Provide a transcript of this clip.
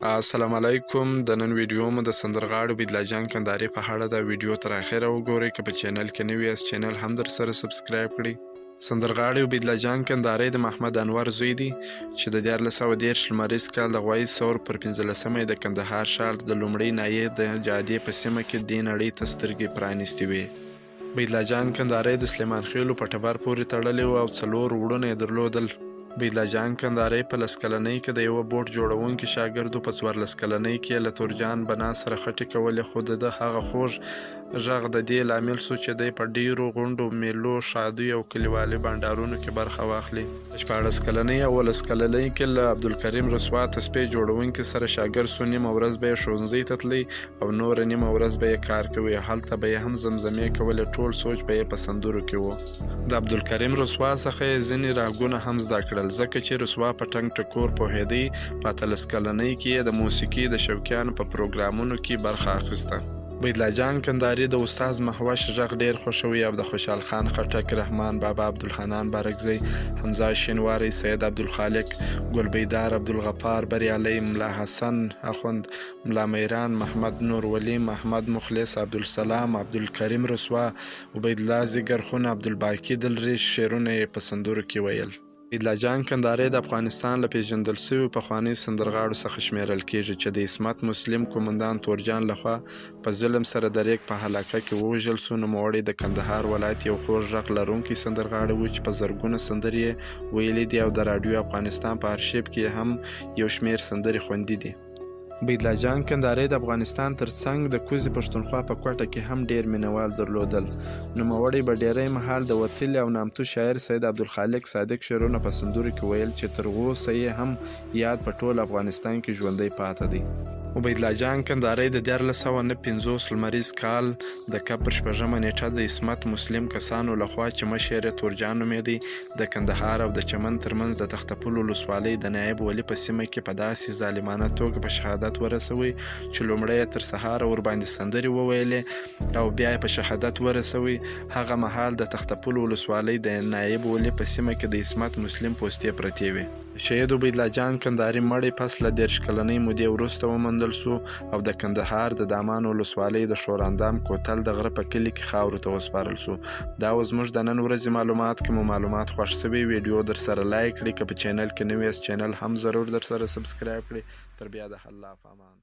السلام علیکم. د نن ویډیو مو د سندرغاړو بدله جان کندهاري په اړه د ویډیو تر اخره وګورئ. که په چینل کې نوي یاست چینل هم در سره سبسکرایب کړئ. سندرغاړی بدله جان کندهاري د محمد انور زوی دی چې د 1430 لمریز کال د غوایي ثور پر 15مه د کندهار ښار د لومړۍ ناحیې د جادې په سیمه کې دې نړۍ ته سترګې پرانیستې وې. بدله جان کندهاري د سلیمان خېلو په ټبر پورې تړلی و او 4 وروڼه یې درلودل. بدله جان کندهاري په 10 کلنۍ کې د یوه بوټ جوړونکي شاګردو په 14 کلنۍ کې له تورجان بنا سره خټې کولې، خو د هغه خوږ غږ د دې لامل شو چې دی په ډیرو غونډو، میلو، ښادیو او کلیوالي بانډارونو کې برخه واخلي. په 14 کلنۍ او 10 کلنۍ کې له عبدالکریم رسوا تسبیح جوړونکي سره شاګرد شو. نیمه ورځ به یې ښوونځي ته تللی او نوره نیمه ورځ به یې کار کوي. هلته به یې هم زمزمې کولې. ټول سوچ به یې په سندرو کې و. د عبدالکریم رسوا څخه یې ځینې راګونه هم زده کړل، ځکه چې رسوا په ټنګ ټکور پوهېدی. په 13 کلنۍ کې یې د موسیقي د شوقیانو په پروګرامونو کې برخه اخیسته. بدله جان کندهاري د استاد مهوش غږ ډیر خوښوي او د خوشحال خان خټک، رحمان بابا، عبدالحنان بارکزی، حمزه شینواری، سید عبدالخالق، ګلبیدار، عبدالغفار بریالی، ملا حسن اخوند، ملا میران، محمد نور ولی، محمد مخلص، عبدالسلام، عبدالکریم رسوا، عبیدالله زیګرخون، عبدالباقي دلریش شعرونه یې په سندرو کې ویل. بدله جان کندهاري د افغانستان له پیژندل شویو پخواني سندرغاړو څخه شمیرل کیږي چې د عصمت مسلم قومندان تورجان لخوا په ظلم سره د ریګ په هلاکه کې ووژل شو. نوموړی د کندهار ولایت یو خوږ غږ لرونکی سندرغاړی و چې په زرګونه سندرې یې ویلي دي او د راډیو افغانستان په ارشیف کې هم یو شمیر سندرې خوندي دي. بدله جان کندهاري د افغانستان ترڅنګ د کوزې پښتونخوا په کوټه کې هم ډیر مینوال درلودل. نوموړی به ډیری مهال د وتلي او نامتو شاعر سید عبدالخالق صادق شعرونه په سندرو کې ویل چې تر اوسه یې هم یاد په ټول افغانستان کې ژوندی پاتې دی. بدله جان کندهاري د 1459 لمریز کال د کپر 6مه نیټه د عصمت مسلم کسانو لخوا چې مشر یې تورجان نومیده د کندهار او د چمن ترمنځ د تختپل ولسوالۍ د نایب ولي په سیمه کې په داسې ظالمانه توګه په شهادت ورسوي چې لومړی یې تر سهاره ورباندې سندرې وویلې او بیا یې په شهادت ورسوي. هغه مهال د تختپل ولسوالۍ د نایب ولي په سیمه کې د عصمت مسلم پوستې پرتې وې. شهید بدله جان کندهاري مړی پس له 13 کلنۍ مودې وروسته وموندل شو او د کندهار د دامان ولسوالۍ د شوراندام کوتل د غره په کلي کې خاورو ته وسپارل شو. دا و زموږ د نن ورځې معلومات. که مو معلومات خوښ شوي ویډیو در سره لایک کړئ. که په چینل کې نوي یاست چینل هم ضرور در سره سبسکرایب کړئ. تر بیا د الله په امان.